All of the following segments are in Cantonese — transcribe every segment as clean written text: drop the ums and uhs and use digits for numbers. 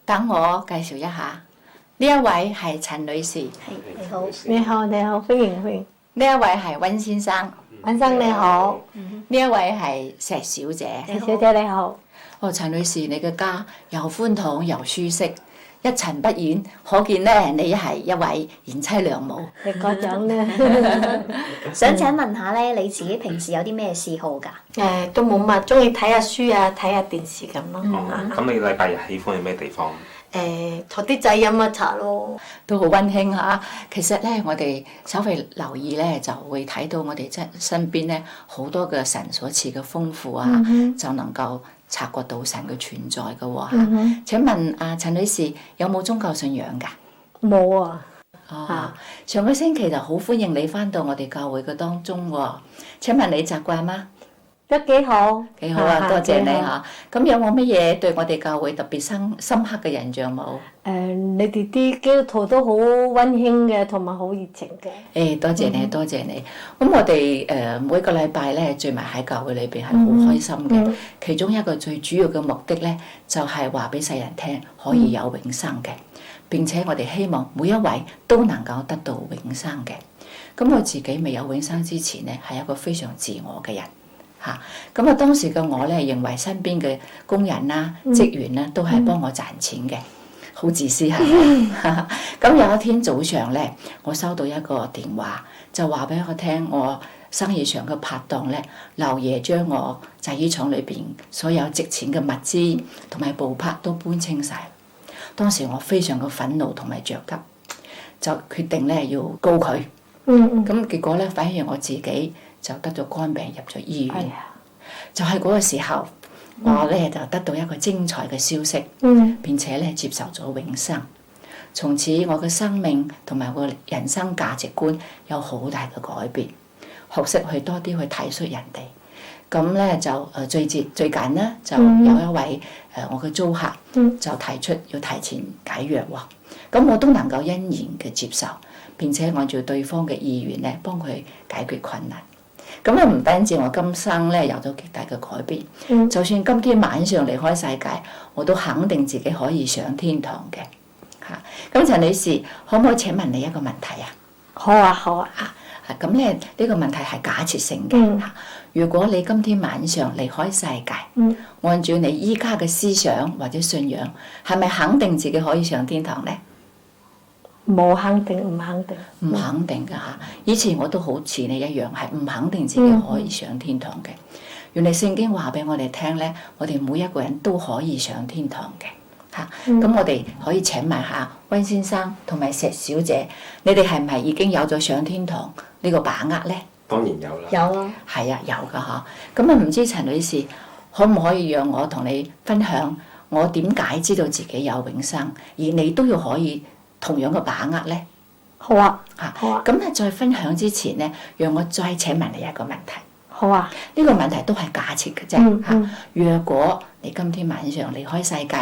等我介紹一下，呢一位係陳女士，你好，你好，你好，歡迎歡迎。呢一位係溫先生，溫生你好，呢一位係石小姐。石小姐你好。哦，陳女士，你嘅家又寬敞又舒適，一塵不染，可見咧你係一位賢妻良母。你嗰種咧，想請問下咧，你自己平時有啲咩嗜好㗎？都冇乜，中意睇下書啊，睇下電視咁咯。咁你禮拜日喜歡去咩地方？同啲仔飲下茶咯。都好溫馨嚇。其實咧，我哋稍微留意咧，就會睇到我哋身邊咧好多嘅神所賜嘅豐富啊，就能夠察覺到神嘅存在嘅喎嚇。請問陳女士有冇宗教信仰㗎？冇啊。哦，上個星期就好歡迎你翻到我哋教會嘅當中喎。請問你習慣嗎？都幾好。幾好啊！多謝你嚇。咁有冇乜嘢對我哋教會特別深刻嘅印象冇？你哋啲基督徒都好溫馨嘅，同埋好熱情嘅。多謝你，多謝你。咁我哋每個禮拜咧聚埋喺教會裏邊係好開心嘅。其中一個最主要嘅目的咧，就係話俾世人聽可以有永生嘅。並且我哋希望每一位都能夠得到永生嘅。咁我自己未有永生之前咧，係一個非常自我嘅人。咁當時嘅我咧，認為身邊嘅工人啦、職員啦，都係幫我賺錢嘅，好自私係咪？咁有一天早上咧，我收到一個電話，就話俾我聽，我生意上嘅拍檔咧，漏夜將我製衣廠裏邊所有值錢嘅物資同埋布匹都搬清晒。當時我非常嘅憤怒同埋着急，就決定咧要告佢。咁結果咧，反而我自己就得咗肝病入咗醫院。就係嗰個時候，我咧就得到一個精彩嘅消息，並且咧接受咗永生。從此我嘅生命同埋我人生價值觀有好大嘅改變，學識去多啲去體恤人哋。咁咧就最近咧就有一位我嘅租客就提出要提前解約喎，咁我都能夠欣然嘅接受，並且按照對方嘅意願咧幫佢解決困難。咁唔單止我今生咧有咗極大嘅改變，就算今天晚上離開世界，我都肯定自己可以上天堂嘅。咁陳女士，可唔可以請問你一個問題啊？好啊，好啊。咁咧呢個問題係假設性嘅。如果你今天晚上離開世界，按照你依家嘅思想或者信仰，係咪肯定自己可以上天堂咧？冇肯定，唔肯定。唔肯定㗎嚇！以前我都好似你一樣，係唔肯定自己可以上天堂嘅。原來聖經話俾我哋聽咧，我哋每一個人都可以上天堂嘅嚇。咁我哋可以請問下溫先生同埋石小姐，你哋係唔係已經有咗上天堂呢個把握咧？當然有啦。有啊。係啊，有㗎嚇。咁唔知陳女士可唔可以讓我同你分享我點解知道自己有永生，而你都要可以同樣嘅把握咧？好啊，好啊。咁在分享之前咧，讓我再請問你一個問題。好啊。呢個問題都係假設嘅啫。若果你今天晚上離開世界，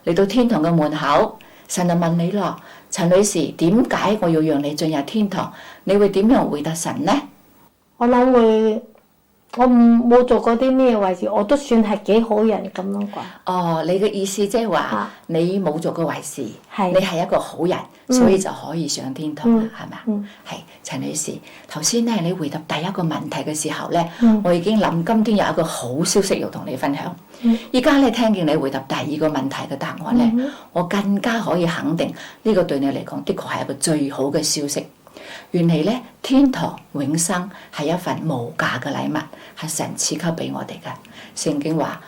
嚟到天堂嘅門口，神就問你咯，陳女士，點解我要讓你進入天堂？你會點樣回答神呢？我諗會。我冇做過啲咩壞事，我都算係幾好人咁樣啩。哦，你嘅意思即係話你冇做過壞事，係你係一個好人，所以就可以上天堂啦，係咪？係，陳女士，頭先咧你回答第一個問題嘅時候咧，我已經諗今天有一個好消息要同你分享。而家咧聽見你回答第二個問題嘅答案咧，我更加可以肯定呢個對你嚟講的確係一個最好嘅消息。原來咧，天堂永生係一份無價嘅禮物，係神賜給俾我哋嘅。聖經話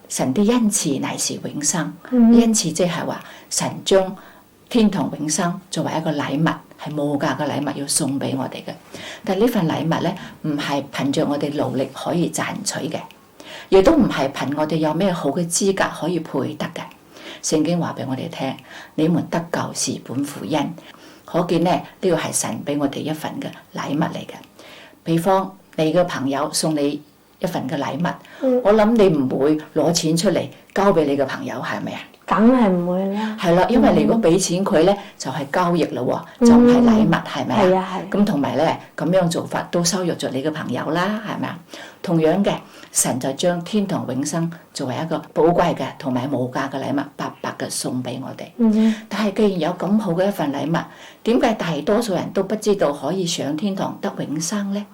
神的恩賜乃是永生，恩賜即係話神將天堂永生作為一個禮物，係無價嘅禮物要送俾我哋嘅。但係呢份禮物咧，唔係憑着我哋努力可以賺取嘅，亦都唔係憑我哋有咩好嘅資格可以配得嘅。聖經話俾我哋聽，你們得救是本乎恩。可見咧，呢個係神俾我哋一份嘅禮物嚟嘅。比方你嘅朋友送你一份嘅禮物，我諗你唔會攞錢出嚟交俾你嘅朋友，係咪啊？梗係唔會啦。係啦，因為你如果俾錢佢咧，就係交易咯喎，就唔係禮物，係咪啊？係啊係。咁同埋咧，咁樣做法都羞辱咗你嘅朋友啦，係咪啊？同樣嘅，神就將天堂永生作為一個寶貴嘅同埋無價嘅禮物，白白嘅送俾我哋。但係既然有咁好嘅一份禮物，點解大多數人都不知道可以上天堂得永生呢？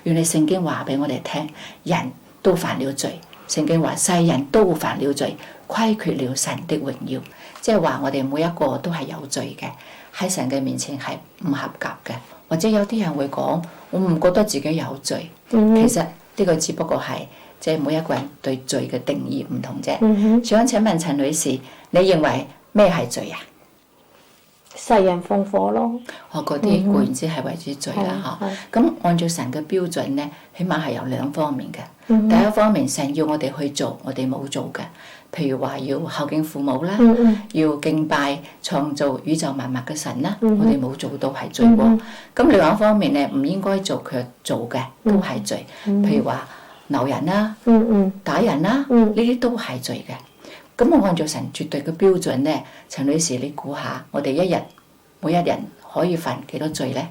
原來聖經話俾我哋聽，人都犯了罪。聖經話世人都犯了罪，虧缺了神的榮耀。即係話我哋每一個都係有罪嘅，喺神嘅面前係唔合格嘅。或者有啲人會講，我唔覺得自己有罪。其實呢個只不過係即係每一個人對罪嘅定義唔同啫。想請問陳女士，你認為咩係罪啊？殺人放火咯。我嗰啲固然之係為之罪啦嚇。咁按照神嘅標準咧，起碼係有兩方面嘅。第一方面，神要我哋去做，我哋冇做嘅。譬如話要孝敬父母啦，要敬拜創造宇宙萬物嘅神啦，我哋冇做到係罪喎。咁另外一方面咧，唔應該做卻做嘅都係罪。譬如話鬧人啦、打人啦，呢啲都係罪嘅。咁我按照神絕對嘅標準咧，陳女士你估下，我哋每一人可以犯幾多罪咧？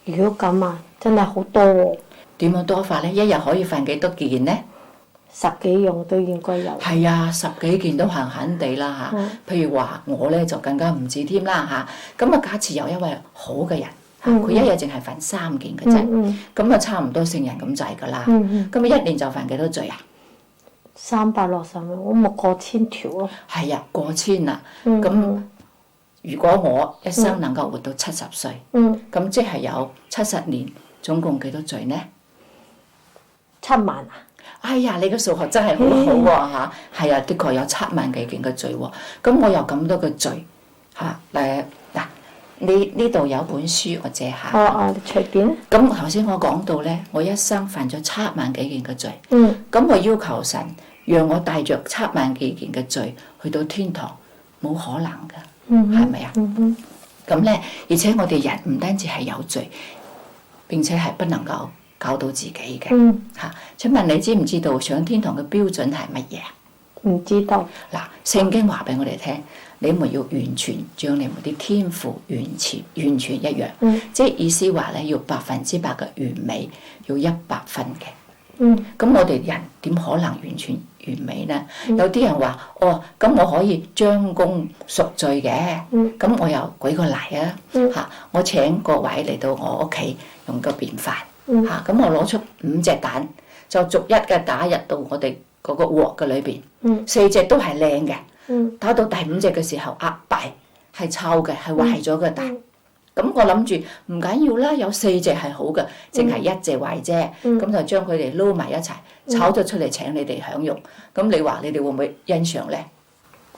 如果咁啊，真係好多喎。點樣多法咧？一日可以犯幾多件咧？10幾樣都應該有。係啊，10幾件都閒閒地啦嚇。譬如話我咧就更加唔止添啦嚇。咁啊，假設有一位好嘅人，佢一日淨係犯3件嘅啫，咁啊差唔多聖人咁滯㗎啦。咁啊1年就犯幾多罪啊？360秒，我冇過千條咯。係啊，過千啊。咁如果我一生能夠活到70歲，咁即係有70年，總共幾多罪呢？7萬啊！哎呀，你嘅數學真係好好喎嚇！係啊，的確有7萬幾件嘅罪喎。咁我有咁多嘅罪嚇嗱，呢度有本書我借下。你隨便。咁頭先我講到咧，我一生犯咗7萬幾件嘅罪。咁我要求神讓我帶着7萬幾件嘅罪去到天堂，冇可能㗎，係咪啊？咁咧，而且我哋人唔單止係有罪，並且係不能夠搞到自己嘅嚇。請問你知唔知道上天堂嘅標準係乜嘢啊？唔知道。嗱，聖經話俾我哋聽，你們要完全，將你們啲天賦完全一樣。即係意思話咧，要100%嘅完美，要100分嘅。咁我哋人點可能完全完美呢？有啲人話：咁我可以將功贖罪嘅。咁我又舉個例啊，我請各位嚟到我屋企用個便飯。咁我攞出5隻蛋，就逐一嘅打入到我哋嗰個鑊嘅裏邊。4隻都係靚嘅，打到第5隻嘅時候，敗係臭嘅，係壞咗嘅蛋。咁我諗住唔緊要啦，有4隻係好嘅，淨係1隻壞啫。咁就將佢哋撈埋一齊，炒咗出嚟請你哋享用。咁你話你哋會唔會欣賞咧？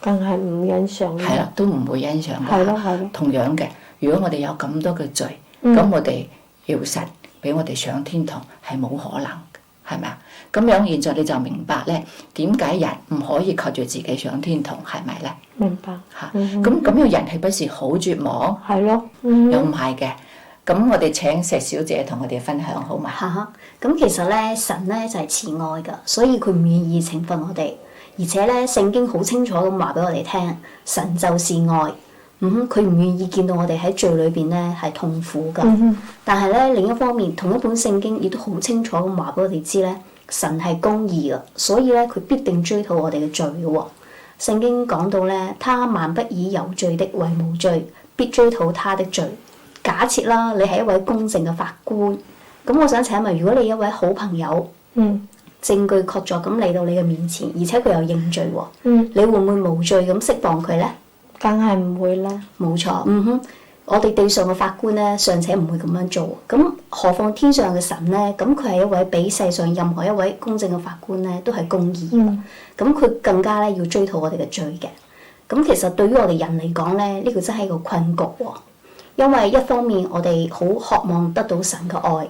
梗係唔欣賞。係啦，都唔會欣賞嘅。係咯，係咯。同樣嘅，如果我哋有咁多嘅罪，咁我哋要神俾我哋上天堂係冇可能，係咪啊？咁樣現在你就明白咧，點解人唔可以靠住自己上天堂，係咪咧？明白。嚇，咁樣人係不是好絕望？係咯。又唔係嘅。咁我哋請石小姐同我哋分享好嘛？咁其實咧，神咧就係慈愛㗎，所以佢唔願意懲罰我哋，而且咧聖經好清楚咁話俾我哋聽，神就是愛。佢唔願意見到我哋喺罪裏邊咧係痛苦㗎。但係咧另一方面，同一本聖經亦都好清楚咁話俾我哋知咧，神係公義㗎，所以咧佢必定追討我哋嘅罪㗎喎。聖經講到咧，他萬不以有罪的為無罪，必追討他的罪。假設啦，你係一位公正嘅法官，咁我想請問，如果你一位好朋友，證據確鑿咁嚟到你嘅面前，而且佢又認罪喎，你會唔會無罪咁釋放佢咧？梗係唔會啦。冇錯，我哋地上嘅法官咧，尚且唔會咁樣做，咁何況天上嘅神咧？咁佢係一位比世上任何一位公正嘅法官咧，都係公義嘅。咁佢更加咧要追討我哋嘅罪嘅。咁其實對於我哋人嚟講咧，呢個真係一個困局喎。因為一方面我哋好渴望得到神嘅愛，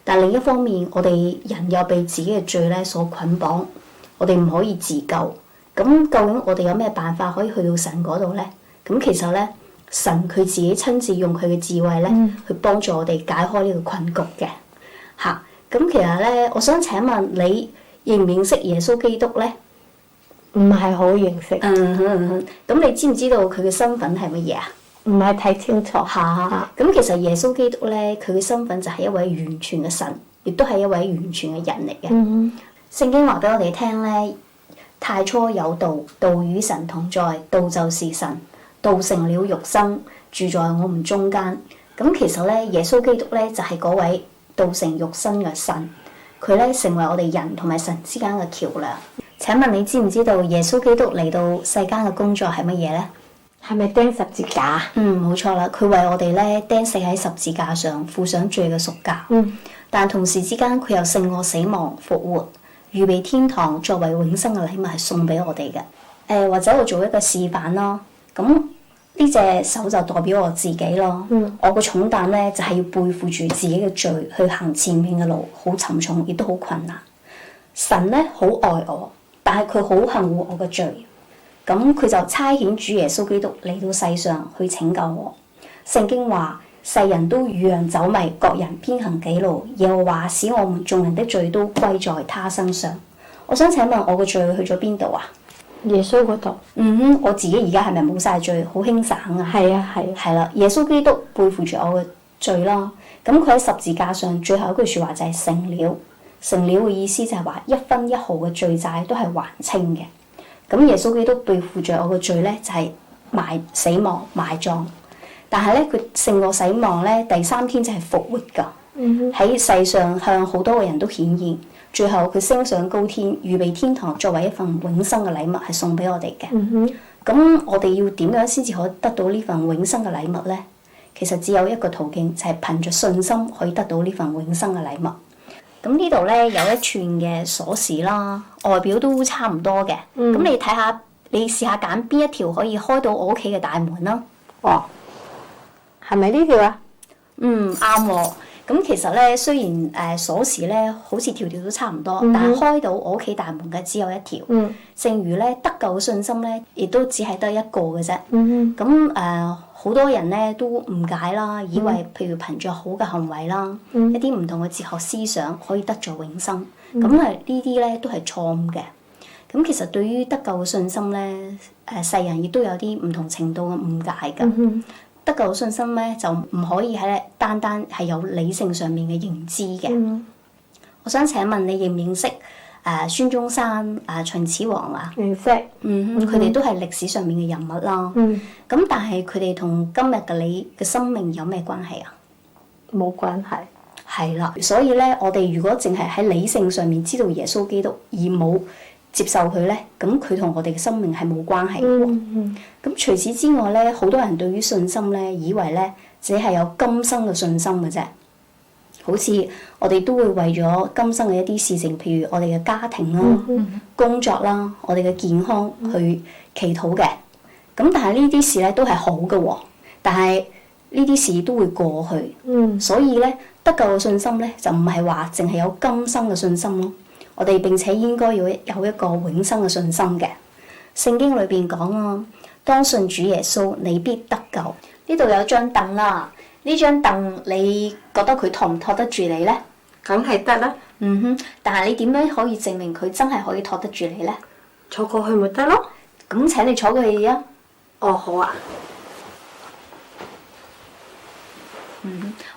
但另一方面我哋人又被自己嘅罪咧所捆綁，我哋唔可以自救。咁究竟我哋有咩辦法可以去到神嗰度咧？咁其實咧，神佢自己親自用佢嘅智慧咧，去幫助我哋解開呢個困局嘅。咁其實咧，我想請問你認唔認識耶穌基督咧？唔係好認識。咁你知唔知道佢嘅身份係乜嘢啊？唔係太清楚。咁其實耶穌基督咧，佢嘅身份就係一位完全嘅神，亦都係一位完全嘅人嚟嘅。聖經話俾我哋聽咧，太初有道，道與神同在，道就是神，道成了肉身，住在我們中間。咁其實咧，耶穌基督咧就係嗰位道成肉身嘅神，佢咧成為我哋人同埋神之間嘅橋梁。請問你知唔知道耶穌基督嚟到世間嘅工作係乜嘢咧？係咪釘十字架？冇錯啦，佢為我哋咧釘死喺十字架上，付上罪嘅贖價。但同時之間，佢又勝過死亡復活，預備天堂作為永生嘅禮物係送俾我哋嘅。或者我做一個示範咯。咁呢隻手就代表我自己咯。我個重擔咧就係要背負住自己嘅罪去行前面嘅路，好沉重，亦都好困難。神咧好愛我，但係佢好恨惡我嘅罪。咁佢就差遣主耶穌基督嚟到世上去拯救我。聖經話：世人都如羊走迷，各人偏行己路。耶和華使我們眾人的罪都歸在他身上。我想請問我個罪去咗邊度啊？耶穌嗰度。我自己而家係咪冇晒罪，好輕省啊？係啊係。係啦，耶穌基督背負住我嘅罪啦。咁佢喺十字架上最後一句説話就係成了。成了嘅意思就係話一分一毫嘅罪債都係還清嘅。咁耶穌基督背負住我嘅罪咧，就係死亡埋葬。但係咧，佢勝過死亡咧，第三天就係復活㗎。喺世上向好多個人都顯現，最後佢升上高天，預備天堂作為一份永生嘅禮物係送俾我哋嘅。咁我哋要點樣先至可以得到呢份永生嘅禮物咧？其實只有一個途徑，就係憑着信心可以得到呢份永生嘅禮物。咁呢度咧有一串嘅鎖匙啦，外表都差唔多嘅。咁你睇下，你試下揀邊一條可以開到我屋企嘅大門啦。哦，係咪呢條啊？啱喎。咁其實咧，雖然鎖匙咧好似條條都差唔多，但係開到我屋企大門嘅只有一條。正如咧得救嘅信心咧，亦都只係得一個嘅啫。咁好多人咧都誤解啦，以為譬如憑着好嘅行為啦，一啲唔同嘅哲學思想可以得著永生。咁呢啲咧都係錯誤嘅。咁其實對於得救嘅信心咧，世人亦都有啲唔同程度嘅誤解㗎。得救嘅信心咧就唔可以係單單係有理性上面嘅認知嘅。我想請問你認唔認識孫中山、秦始皇啊？認識。佢哋都係歷史上面嘅人物啦。咁但係佢哋同今日嘅你嘅生命有咩關係啊？冇關係。係啦，所以咧，我哋如果淨係喺理性上面知道耶穌基督，而冇接受佢咧，咁佢同我哋嘅生命係冇關係嘅。咁除此之外咧，好多人對於信心咧，以為咧只係有今生嘅信心嘅啫。好似我哋都會為咗今生嘅一啲事情，譬如我哋嘅家庭啦、工作啦、我哋嘅健康去祈禱嘅。咁但係呢啲事咧都係好嘅喎，但係呢啲事都會過去。所以咧，得救嘅信心咧就唔係話淨係有今生嘅信心咯。我哋並且應該要有一個永生嘅信心嘅。聖經裏邊講啊，當信主耶穌，你必得救。呢度有張凳啦，呢張凳你覺得佢托唔托得住你咧？梗係得啦。但係你點樣可以證明佢真係可以托得住你咧？坐過去咪得咯。咁請你坐過去啊。哦，好啊。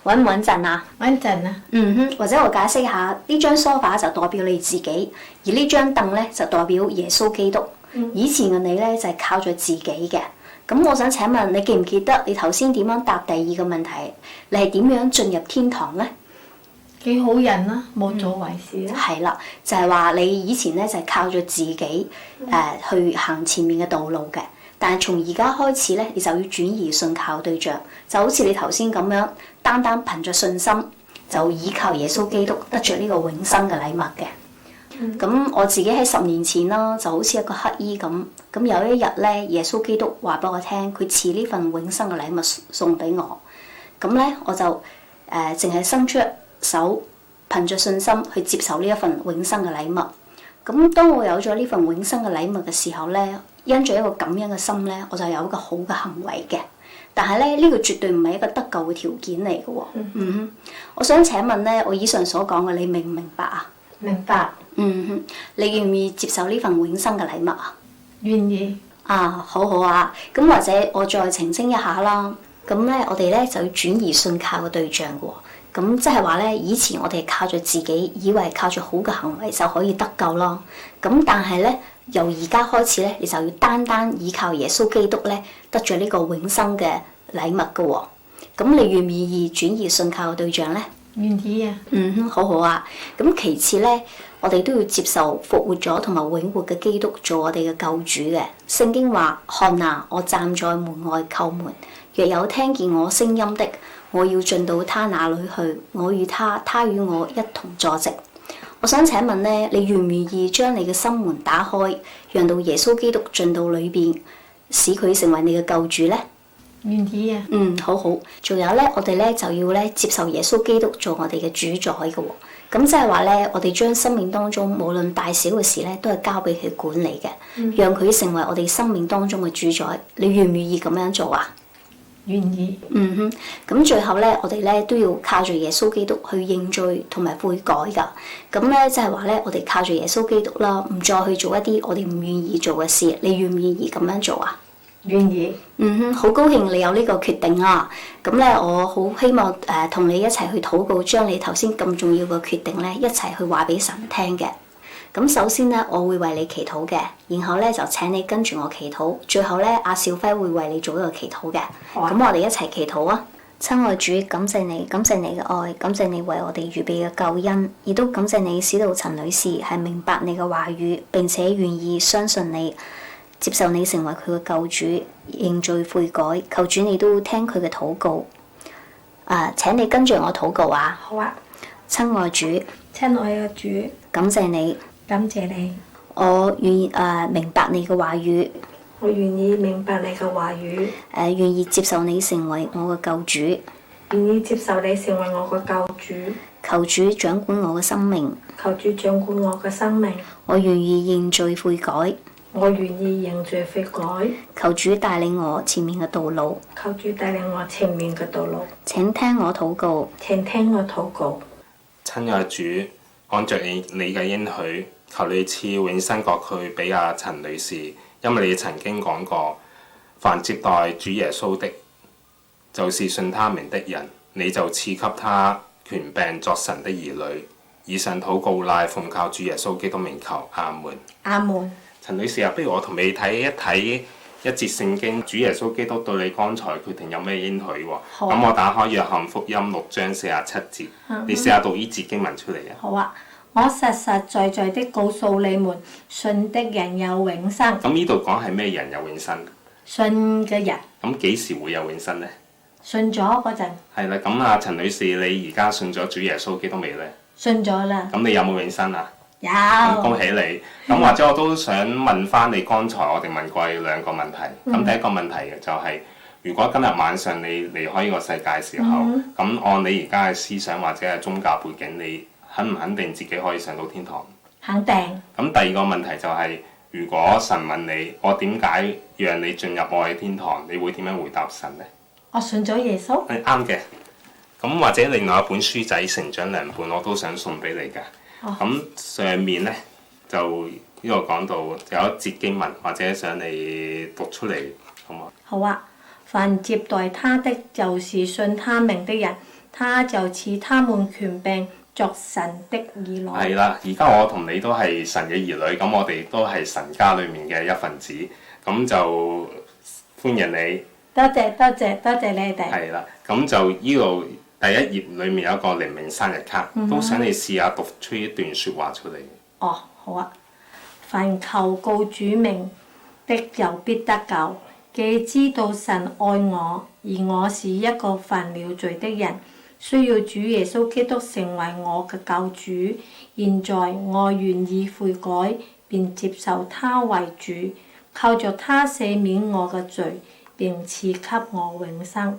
穩唔穩陣啊？穩陣啊。或者我解釋下，呢張梳化就代表你自己，而呢張凳咧就代表耶穌基督。以前嘅你咧就係靠住自己嘅。咁我想請問你記唔記得你頭先點樣答第二個問題？你係點樣進入天堂咧？幾好人啊，冇做壞事啊。係啦，就係話你以前咧就係靠住自己去行前面嘅道路嘅。但係從而家開始咧，你就要轉移信靠對象，就好似你頭先咁樣，單單憑着信心就依靠耶穌基督得着呢個永生嘅禮物嘅。咁我自己喺10年前啦，就好似一個乞衣咁。咁有一日咧，耶穌基督話俾我聽，佢賜呢份永生嘅禮物送俾我。咁咧，我就淨係伸出手，憑着信心去接受呢一份永生嘅禮物。咁當我有咗呢份永生嘅禮物嘅時候咧，因著一個感恩嘅心咧，我就有一個好嘅行為嘅。但係咧，呢個絕對唔係一個得救嘅條件嚟嘅喎。我想請問咧，我以上所講嘅，你明唔明白啊？明白。你願唔願意接受呢份永生嘅禮物啊？願意。好好啊。咁或者我再澄清一下啦。咁咧，我哋咧就要轉移信靠嘅對象嘅喎。咁即係話咧，以前我哋靠住自己，以為靠住好嘅行為就可以得救咯。咁但係咧，由而家開始咧，你就要單單依靠耶穌基督咧，得咗呢個永生嘅禮物㗎喎。咁你願唔願意轉移信靠嘅對象咧？願意啊！好好啊。咁其次咧，我哋都要接受復活咗同埋永活嘅基督做我哋嘅救主嘅。聖經話：看哪，我站在門外叩門，若有聽見我聲音的，我要進到他那裡去，我與他，他與我一同坐席。我想請問咧，你願唔願意將你嘅心門打開，讓到耶穌基督進到裏邊，使佢成為你嘅救主咧？願意啊！好好。仲有咧，我哋咧就要咧接受耶穌基督做我哋嘅主宰嘅喎。咁即係話咧，我哋將生命當中無論大小嘅事咧，都係交俾佢管理嘅，讓佢成為我哋生命當中嘅主宰。你願唔願意咁樣做啊？願意。咁最後咧，我哋咧都要靠住耶穌基督去認罪同埋悔改㗎。咁咧即係話咧，我哋靠住耶穌基督啦，唔再去做一啲我哋唔願意做嘅事。你願唔願意咁樣做啊？願意。好高興你有呢個決定啊！咁咧，我好希望同你一齊去禱告，將你頭先咁重要嘅決定咧，一齊去話俾神聽嘅。咁首先咧，我會為你祈禱嘅，然後咧就請你跟住我祈禱，最後咧阿少輝會為你做一個祈禱嘅。咁我哋一齊祈禱啊！親愛主，感謝你，感謝你嘅愛，感謝你為我哋預備嘅救恩，亦都感謝你使到陳女士係明白你嘅話語，並且願意相信你，接受你成為佢嘅救主，認罪悔改。求主你都聽佢嘅禱告。請你跟住我禱告啊！好啊！親愛主，親愛嘅主，感謝你，感謝你，我願意明白你嘅話語，我願意明白你嘅話語，願意接受你成為我嘅救主，願意接受你成為我嘅救主。求主掌管我嘅生命，求主掌管我嘅生命。我願意認罪悔改，我願意認罪悔改。求主帶領我前面嘅道路，求主帶領我前面嘅道路。請聽我禱告，請聽我禱告。親愛主，按着你嘅應許，求你賜永生國去俾阿陳女士，因為你曾經講過，凡接待主耶穌的，就是信他名的人，你就賜給他權柄作神的兒女。以上禱告乃奉靠主耶穌基督名求，阿門。阿門。陳女士啊，不如我同你睇一節聖經，主耶穌基督對你剛才決定有咩應許喎？咁我打開約翰福音6章47節，你試下讀呢節經文出嚟啊！好啊！我實實在在的告訴你們，信的人有永生。咁呢度講係咩人有永生？信嘅人。咁幾時會有永生呢？信咗嗰陣。係啦，咁啊，陳女士，你而家信咗主耶穌基督未呢？信咗啦。咁你有冇永生啊？有。恭喜你！咁或者我都想問翻你，剛才我哋問過你兩個問題。咁第一個問題嘅就係，如果今日晚上你離開呢個世界嘅時候，咁按你而家嘅思想或者係宗教背景，你肯唔肯定自己可以上到天堂？肯定。咁第二個問題就係，如果神問你，我點解讓你進入我嘅天堂？你會點樣回答神呢？我信咗耶穌。啱嘅。咁或者另外一本書仔《成長良伴》，我都想送俾你㗎。咁上面呢，就呢個講到有一節經文，或者想你讀出嚟，好冇？好啊！凡接待他的，就是信他名的人，他就賜他們權柄作神的兒女。係啦，而家我同你都係神嘅兒女，咁我哋都係神家裏面嘅一份子，咁就歡迎你。多謝多謝多謝你哋。係啦，咁就呢度第一頁裏面有一個靈命生日卡，都想你試下讀出一段説話出嚟。哦，好啊！凡求告主名的，就必得救。既知道神愛我，而我是一個犯了罪的人，需要主耶穌基督成為我嘅救主。現在我願意悔改，便接受他為主，靠着他赦免我嘅罪，並賜給我永生。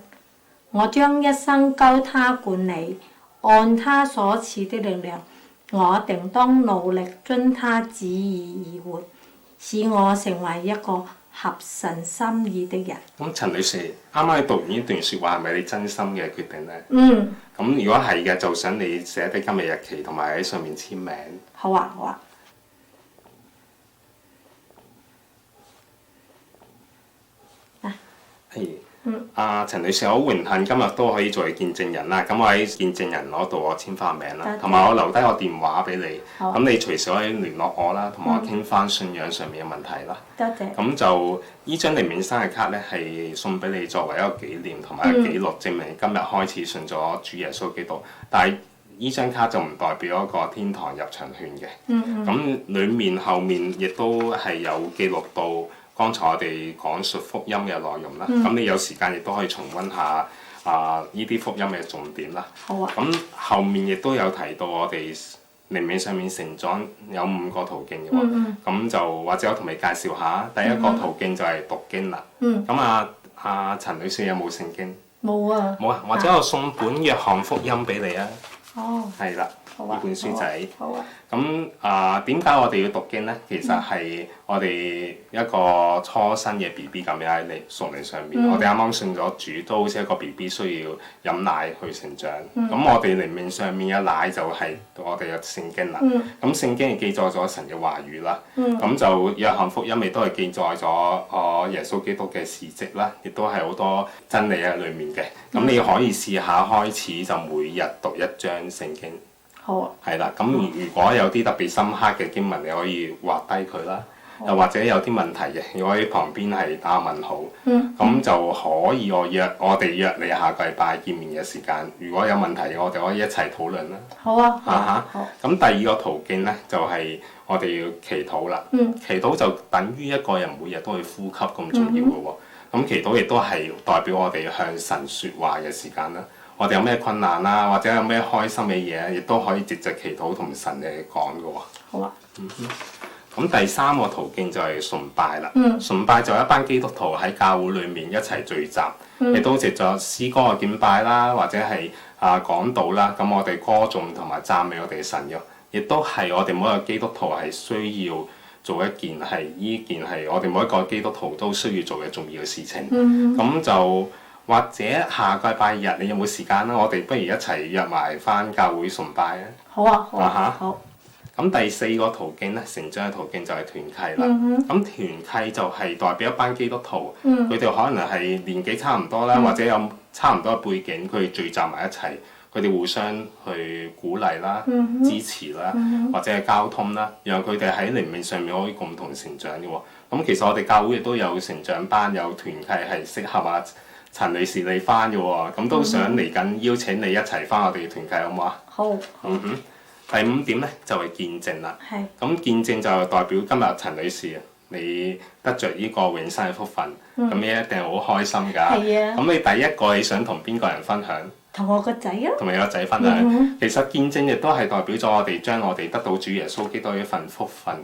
我將一生交他管理，按他所賜的力量，我定當努力遵他旨意而活，使我成為一個合神心意的人。咁陳女士，啱啱你讀完呢段説話，係咪你真心嘅決定呢？咁如果係嘅，就想你寫低今日日期同埋喺上面簽名。好啊，好啊。陳女士，好榮幸今日都可以作為見證人啦。咁我喺見證人嗰度我簽翻名啦，同埋我留低我電話俾你。咁你隨時可以聯絡我啦，同埋我傾翻信仰上面嘅問題啦。多謝。咁就呢張靈命生日卡咧，係送俾你作為一個紀念同埋一個記錄，證明今日開始信咗主耶穌基督。但係呢張卡就唔代表一個天堂入場券嘅。咁裡面後面亦都係有記錄到剛才我哋講述福音嘅內容啦。咁你有時間亦都可以重溫下呢啲福音嘅重點啦。好啊。咁後面亦都有提到我哋靈命上面成長有5個途徑嘅喎。咁就或者我同你介紹下，第一個途徑就係讀經啦。咁陳女士有冇聖經？冇啊。冇啊，或者我送本約翰福音俾你啊。哦。係啦，呢本書仔。好啊。咁點解我哋要讀經呢？其實係我哋一個初生嘅 B B 咁樣喺屬靈上面。我哋啱啱信咗主，都好似一個 B B 需要飲奶去成長。咁我哋靈命上面嘅奶就係我哋嘅聖經啦。咁聖經係記載咗神嘅話語啦。咁就約翰福音亦都係記載咗耶穌基督嘅事蹟啦，亦都係好多真理喺裡面嘅。咁你可以試下開始就每日讀一章聖經。好啊。係啦，咁如果有啲特別深刻嘅經文，你可以畫低佢啦。又或者有啲問題嘅，你可以旁邊係打問號。咁就可以我哋約你下個禮拜見面嘅時間。如果有問題，我哋可以一齊討論啦。好啊。好。咁第二個途徑呢，就係我哋要祈禱啦。祈禱就等於一個人每日都去呼吸咁重要嘅喎。咁祈禱亦都係代表我哋向神説話嘅時間啦。我哋有咩困難啦，或者有咩開心嘅嘢，亦都可以藉著祈禱同神嚟講嘅喎。好啊。咁第三個途徑就係崇拜啦。崇拜就係一班基督徒喺教會裏面一齊聚集，亦都藉著詩歌嘅敬拜啦，或者係講道啦。咁我哋歌頌同埋讚美我哋嘅神嘅，亦都係我哋每一個基督徒係需要做一件係我哋每一個基督徒都需要做嘅重要嘅事情。咁就或者下個禮拜日你有冇時間啦？我哋不如一齊約埋返教會崇拜啊！好啊。好。咁第四個途徑咧，成長嘅途徑就係團契啦。咁團契就係代表一班基督徒，佢哋可能係年紀差唔多啦，或者有差唔多嘅背景，佢哋聚集埋一齊，佢哋互相去鼓勵啦、支持啦，或者係交通啦，讓佢哋喺靈命上面可以共同成長嘅喎。咁其實我哋教會亦都有成長班，有團契係適合陳女士你翻嘅喎。咁都想嚟緊邀請你一齊翻我哋嘅團契，好唔好啊？好。第5點咧就係見證啦。係。咁見證就代表今日陳女士你得着呢個永生嘅福分，咁你一定好開心㗎。係啊。咁你第一個你想同邊個人分享？同我個仔啊。同你個仔分享。其實見證亦都係代表咗我哋將我哋得到主耶穌基督嘅一份福分，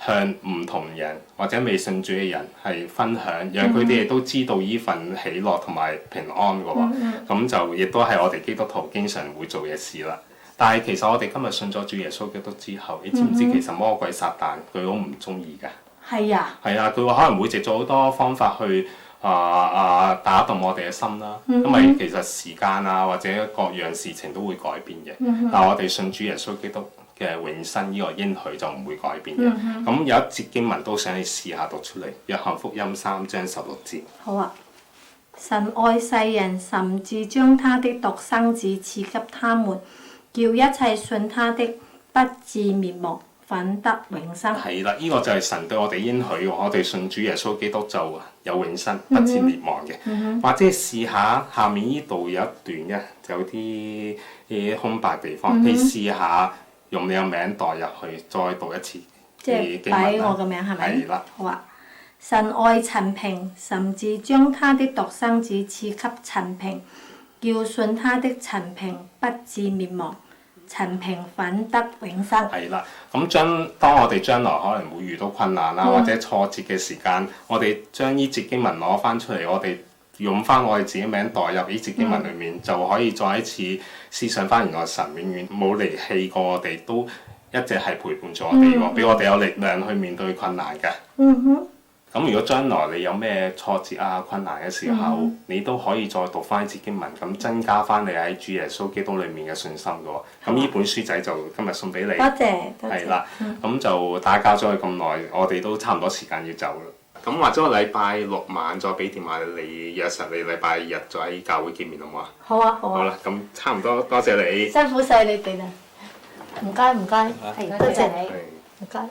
向唔同人或者未信主嘅人係分享，讓佢哋亦都知道呢份喜樂同埋平安㗎喎。咁就亦都係我哋基督徒經常會做嘅事啦。但係其實我哋今日信咗主耶穌基督之後，你知唔知其實魔鬼撒旦佢好唔中意㗎？係啊。係啊，佢可能會藉咗好多方法去打動我哋嘅心啦。因為其實時間或者各樣事情都會改變嘅。但係我哋信主耶穌基督嘅永生呢個應許就唔會改變嘅。咁有一節經文都想你試下讀出嚟，約翰福音3章16節。好啊。神愛世人，甚至將他的獨生子賜給他們，叫一切信他的不至滅亡，反得永生。係啦，呢個就係神對我哋應許，我哋信主耶穌基督就有永生，不至滅亡嘅。或者試下下面呢度有一段咧，就有啲空白地方，你試下用你個名代入去，再讀一次。即係擺我個名係咪？係啦。好啊。神愛陳平，甚至將他的獨生子賜給陳平，叫信他的陳平不至滅亡，陳平反得永生。係啦，咁當我哋將來可能會遇到困難啦，或者挫折嘅時間，我哋將呢節經文攞翻出嚟，我哋用翻我哋自己名代入呢節經文裏面，就可以再一次思想翻原來神永遠冇離棄過我哋，都一直係陪伴咗我哋喎，俾我哋有力量去面對困難嘅。咁如果將來你有咩挫折困難嘅時候，你都可以再讀翻一節經文，咁增加翻你喺主耶穌基督裏面嘅信心嘅喎。咁呢本書仔就今日送俾你。多謝。係啦，咁就打攪咗佢咁耐，我哋都差唔多時間要走啦。咁或者我禮拜六晚再俾電話你，約實你禮拜日再喺教會見面好唔好啊？好啊，好啊。好啦，咁差唔多，多謝你。辛苦晒你哋啦，唔該唔該，係多謝你，係唔該。